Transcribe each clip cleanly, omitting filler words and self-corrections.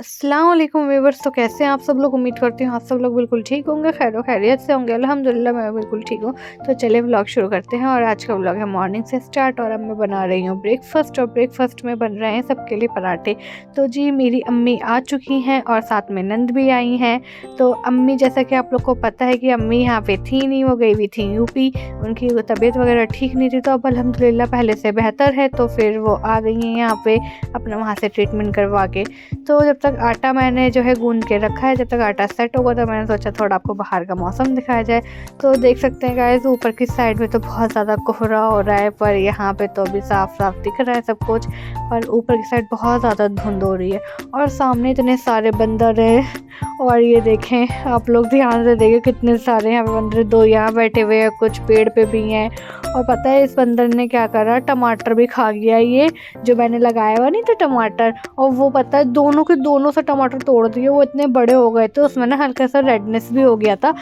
अस्सलाम वालेकुम व्यूअर्स। तो कैसे हैं आप सब लोग? उम्मीद करती हूँ आप सब लोग बिल्कुल ठीक होंगे, खैर खैरियत से होंगे। अल्हम्दुलिल्लाह मैं बिल्कुल ठीक हूँ। तो चलिए व्लॉग शुरू करते हैं। और आज का व्लॉग है मॉर्निंग से स्टार्ट। और अब मैं बना रही हूँ ब्रेकफास्ट, और ब्रेकफास्ट में बन रहे हैं सबके लिए पराठे। तो जी मेरी अम्मी आ चुकी हैं और साथ में नंद भी आई हैं। तो अम्मी, जैसा कि आप लोग को पता है कि अम्मी यहाँ पे थी नहीं, वो गई हुई थी यूपी। उनकी तबीयत वगैरह ठीक नहीं थी, तो अब अल्हम्दुलिल्लाह पहले से बेहतर है। तो फिर वो आ गई हैं यहाँ पे अपना वहाँ से ट्रीटमेंट करवा के। तो जब तक आटा मैंने जो है गूंद के रखा है, जब तक आटा सेट होगा, तो मैंने सोचा थोड़ा आपको बाहर का मौसम दिखाया जाए। तो देख सकते हैं गाइस, ऊपर की साइड में तो बहुत ज़्यादा कोहरा हो रहा है, पर यहाँ पे तो अभी साफ साफ दिख रहा है सब कुछ। पर ऊपर की साइड बहुत ज़्यादा धुंध हो रही है और सामने इतने सारे बंदर हैं। और ये देखें, आप लोग ध्यान से देखें कितने सारे यहाँ पे बंदर, दो यहाँ बैठे हुए हैं, कुछ पेड़ पे भी हैं। और पता है इस बंदर ने क्या करा, टमाटर भी खा गया ये जो मैंने लगाया हुआ नहीं था टमाटर। और वो पता है दोनों के दोनों से टमाटर तोड़ दिए। वो इतने बड़े हो गए थे, उसमें ना हल्का सा रेडनेस भी हो गया था।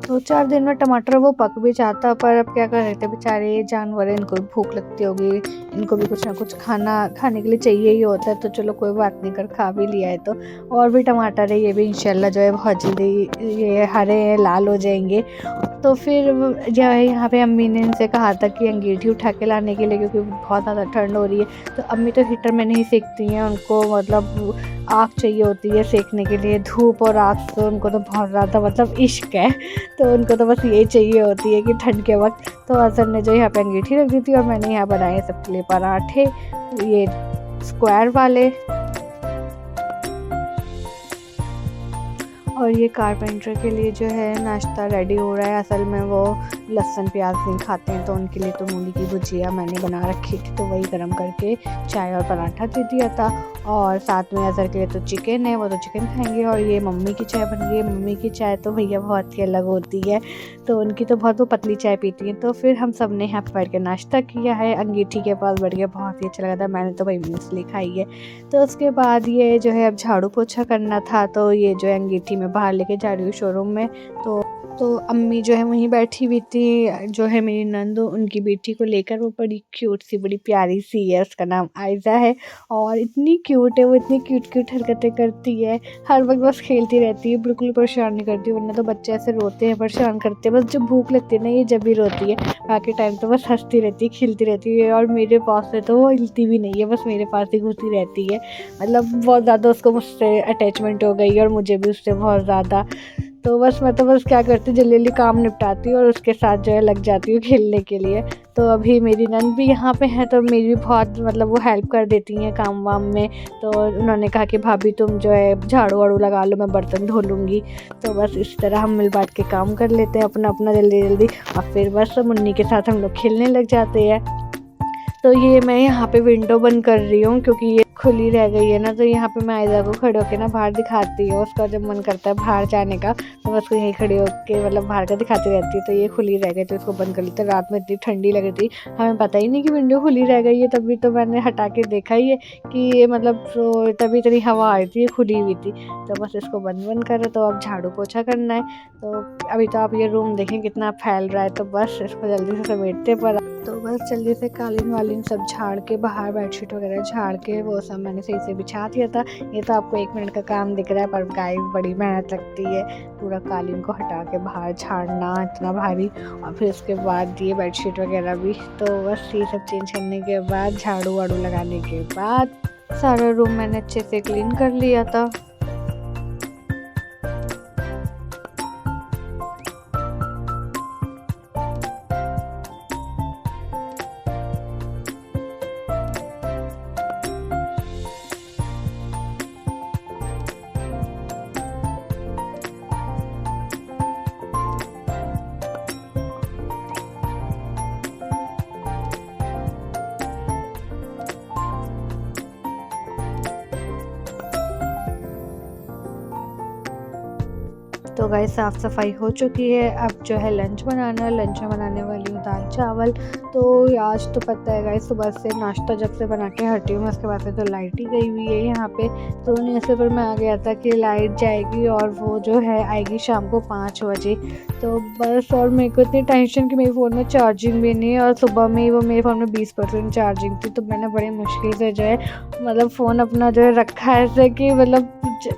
2-4 दिन में टमाटर वो पक भी जाता, पर अब क्या कर सकते बेचारे ये जानवर हैं, इनको भी भूख लगती होगी, इनको भी कुछ ना कुछ खाने के लिए चाहिए ही होता है। तो चलो कोई बात नहीं, कर खा भी लिया है तो। और भी टमाटर है, ये भी इंशाल्लाह जो है बहुत जल्दी ये हरे लाल हो जाएंगे। तो फिर जो है यहाँ पे अम्मी ने इनसे कहा था कि अंगीठी उठा के लाने के लिए, क्योंकि बहुत ज़्यादा ठंड हो रही है। तो अम्मी तो हीटर में नहीं सेकती हैं, उनको मतलब आग चाहिए होती है सेकने के लिए। धूप और आग तो उनको तो बहुत ज़्यादा मतलब इश्क है। तो उनको तो बस ये चाहिए होती है कि ठंड के वक्त। तो अज़र ने जो यहाँ पे अंगीठी रख दी थी, और मैंने यहाँ बनाए सबके लिए पराठे, ये स्क्वायर वाले। और ये कारपेंटर के लिए जो है नाश्ता रेडी हो रहा है। असल में वो लहसुन प्याज नहीं खाते हैं, तो उनके लिए तो मूली की भुजिया मैंने बना रखी थी, तो वही गरम करके चाय और पराठा दे दिया था। और साथ में अज़र के लिए तो चिकन है, वो तो चिकन खाएंगे। और ये मम्मी की चाय बन गई है। मम्मी की चाय तो भैया बहुत ही अलग होती है, तो उनकी तो बहुत वो पतली चाय पीती हैं। तो फिर हम सब ने यहाँ पर बैठ के नाश्ता किया है, अंगीठी के पास बैठ के, बहुत ही अच्छा लगा था। मैंने तो भाई मूसली खाई है। तो उसके बाद ये जो है अब झाड़ू पोछा करना था, तो ये जो है अंगीठी में बाहर लेके जा रही हूँ शोरूम में। तो अम्मी जो है वहीं बैठी हुई थी, जो है मेरी नंद उनकी बेटी को लेकर। वो बड़ी क्यूट सी, बड़ी प्यारी सी है, उसका नाम आयज़ा है। और इतनी क्यूट है वो, इतनी क्यूट क्यूट हरकतें करती है, हर वक्त बस खेलती रहती है, बिल्कुल परेशान नहीं करती। वरना तो बच्चे ऐसे रोते हैं, परेशान करते हैं, बस जब भूख लगती है ना ये जब भी रोती है। बाकी टाइम तो बस हंसती रहती है, खिलती रहती है। और मेरे पास से तो वो हिलती भी नहीं है, बस मेरे पास ही घुसी रहती है। मतलब बहुत ज़्यादा उसको मुझसे अटैचमेंट हो गई, और मुझे भी उससे बहुत ज़्यादा। तो बस मैं तो बस क्या करती, जल्दी जल्दी काम निपटाती हूँ और उसके साथ जो है लग जाती हूँ खेलने के लिए। तो अभी मेरी नंद भी यहाँ पे है, तो मेरी भी बहुत मतलब वो हेल्प कर देती हैं काम वाम में। तो उन्होंने कहा कि भाभी तुम जो है झाड़ू वाड़ू लगा लो, मैं बर्तन धो लूँगी। तो बस इस तरह हम मिल बांट के काम कर लेते हैं अपना अपना जल्दी जल्दी। और फिर बस मुन्नी के साथ हम लोग खेलने लग जाते हैं। तो ये मैं यहाँ पे विंडो बंद कर रही हूँ, क्योंकि ये खुली रह गई है ना। तो यहाँ पे मैं आयज़ा को खड़े होकर ना बाहर दिखाती हूँ, उसका जब मन करता है बाहर जाने का, तो मैं उसको यहीं खड़े होकर मतलब बाहर का दिखाती रहती है। तो ये खुली रह गई, तो इसको बंद कर ली। तो रात में इतनी ठंडी लग रही थी, हमें पता ही नहीं कि विंडो खुली रह गई है। तभी तो मैंने हटा के देखा ही है कि ये मतलब तो तभी इतनी हवा आई थी, खुली हुई थी। तो बस इसको बंद करो। तो अब झाड़ू पोछा करना है। तो अभी तो आप ये रूम देखें कितना फैल रहा है, तो बस इसको जल्दी से समेटते। पर तो बस जल्दी से कालीन वालीन सब झाड़ के, बाहर बेडशीट वगैरह झाड़ के, वो सब मैंने सही से बिछा दिया था। ये तो आपको 1 मिनट का काम दिख रहा है, पर गाइस बड़ी मेहनत लगती है पूरा कालीन को हटा के बाहर झाड़ना, इतना भारी। और फिर उसके बाद ये बेडशीट वगैरह भी। तो बस ये सब चेंज करने के बाद, झाड़ू वाड़ू लगाने के बाद, सारा रूम मैंने अच्छे से क्लीन कर लिया था। तो गाइस साफ़ सफाई हो चुकी है। अब जो है लंच बनाना है। लंच में बनाने वाली हूँ दाल चावल। तो आज तो पता है गाइस सुबह से नाश्ता जब से बना के हटी हूँ उसके बाद से तो लाइट ही गई हुई है यहाँ पे। तो न्यूज़पेपर में आ गया था कि लाइट जाएगी और वो जो है आएगी शाम को 5 बजे। तो बस और मेरे को इतनी टेंशन कि मेरे फ़ोन में चार्जिंग भी नहीं है और सुबह में ही वो मेरे फ़ोन में 20% चार्जिंग थी। तो मैंने बड़ी मुश्किल से जो है मतलब फ़ोन अपना जो है रखा है ऐसे कि मतलब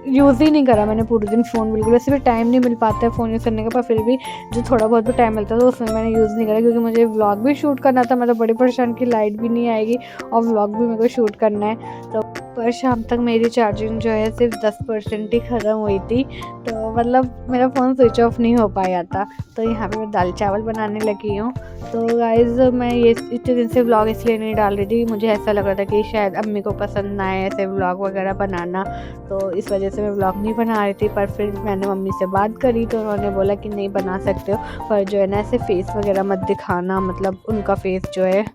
यूज़ ही नहीं करा मैंने पूरे दिन फ़ोन बिल्कुल। वैसे भी टाइम नहीं मिल पाता है फ़ोन यूज़ करने का, पर फिर भी जो थोड़ा बहुत भी टाइम मिलता था उसमें मैंने यूज़ नहीं करा क्योंकि मुझे व्लॉग भी शूट करना था। मैं तो बड़ी परेशान की लाइट भी नहीं आएगी और व्लॉग भी मेरे को शूट करना है। तो पर शाम तक मेरी चार्जिंग जो है सिर्फ 10% ही ख़त्म हुई थी। तो मतलब मेरा फ़ोन स्विच ऑफ नहीं हो पाया था। तो यहाँ पे मैं दाल चावल बनाने लगी हूँ। तो गाइज़ मैं ये इतने दिन से व्लॉग इसलिए नहीं डाल रही थी, मुझे ऐसा लग रहा था कि शायद अम्मी को पसंद ना आए ऐसे व्लॉग वगैरह बनाना, तो इस वजह से मैं व्लॉग नहीं बना रही थी। पर फिर मैंने मम्मी से बात करी तो उन्होंने बोला कि नहीं बना सकते हो, पर जो है ना ऐसे फेस वगैरह मत दिखाना, मतलब उनका फेस जो है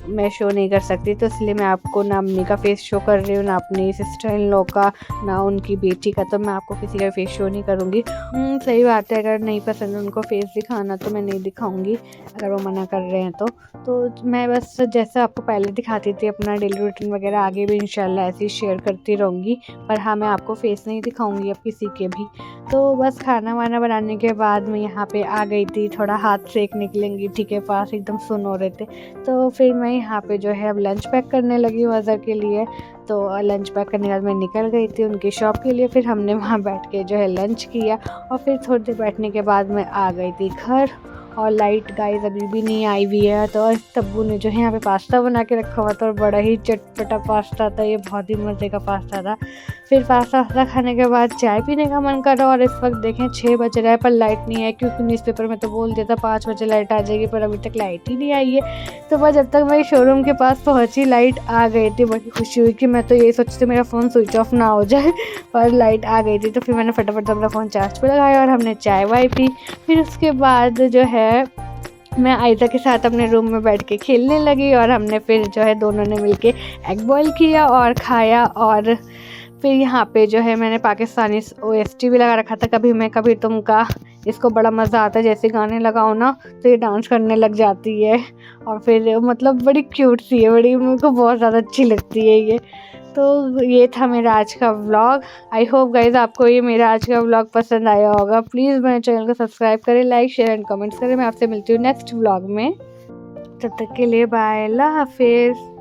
मैं शो नहीं कर सकती। तो इसलिए मैं आपको ना अम्मी का फेस शो कर रही हूँ, ना अपनी सिस्टर इन लॉ का, ना उनकी बेटी का। तो मैं आपको किसी का फेस शो नहीं करूँगी। सही बात है, अगर नहीं पसंद उनको फेस दिखाना तो मैं नहीं दिखाऊँगी अगर वो मना कर रहे हैं तो मैं बस जैसे आपको पहले दिखाती थी अपना डेली रूटीन वगैरह आगे भी इंशाल्लाह ऐसे ही शेयर करती रहूँगी। पर हाँ, मैं आपको फेस नहीं दिखाऊँगी अब किसी के भी। तो बस खाना वाना बनाने के बाद मैं यहाँ पे आ गई थी थोड़ा हाथ सेकने के लिए अंगीठी के पास, एकदम सुन हो रहे थे। तो फिर मैं यहाँ पे जो है अब लंच पैक करने लगी हूँ अज़हर के लिए। तो लंच पैक करने के बाद मैं निकल गई थी उनकी शॉप के लिए। फिर हमने वहाँ बैठ के जो है लंच किया और फिर थोड़ी देर बैठने के बाद मैं आ गई थी घर। और लाइट गाइस अभी भी नहीं आई हुई है। तो तब्बू ने जो है यहाँ पे पास्ता बना के रखा हुआ था और बड़ा ही चटपटा पास्ता था, ये बहुत ही मज़े का पास्ता था। फिर पास्ता खाने के बाद चाय पीने का मन करा और इस वक्त देखें 6 बज रहा है पर लाइट नहीं है, क्योंकि न्यूज़पेपर में तो बोल दिया था 5 बजे लाइट आ जाएगी, पर अभी तक लाइट ही नहीं आई है। तो बस जब तक मैं शोरूम के पास पहुंची लाइट आ गई थी, बड़ी खुशी हुई कि मैं तो यही सोचती मेरा फ़ोन स्विच ऑफ ना हो जाए, पर लाइट आ गई थी। तो फिर मैंने फटाफट अपना फ़ोन चार्ज पे लगाया और हमने चाय वाय पी। फिर उसके बाद जो है मैं आयशा के साथ अपने रूम में बैठ के खेलने लगी और हमने फिर जो है दोनों ने मिलके एग बॉईल किया और खाया। और फिर यहाँ पे जो है मैंने पाकिस्तानी OST भी लगा रखा था, कभी मैं कभी तुम का। इसको बड़ा मज़ा आता है, जैसे गाने लगाओ ना तो ये डांस करने लग जाती है और फिर मतलब बड़ी क्यूट सी है, बड़ी मेरे को बहुत ज़्यादा अच्छी लगती है ये। तो ये था मेरा आज का व्लॉग। आई होप गाइज आपको ये मेरा आज का व्लॉग पसंद आया होगा। प्लीज़ मेरे चैनल को सब्सक्राइब करें, लाइक शेयर एंड कमेंट्स करें। मैं आपसे मिलती हूँ नेक्स्ट व्लॉग में। तब तक के लिए बाय, अल्लाह हाफिज़।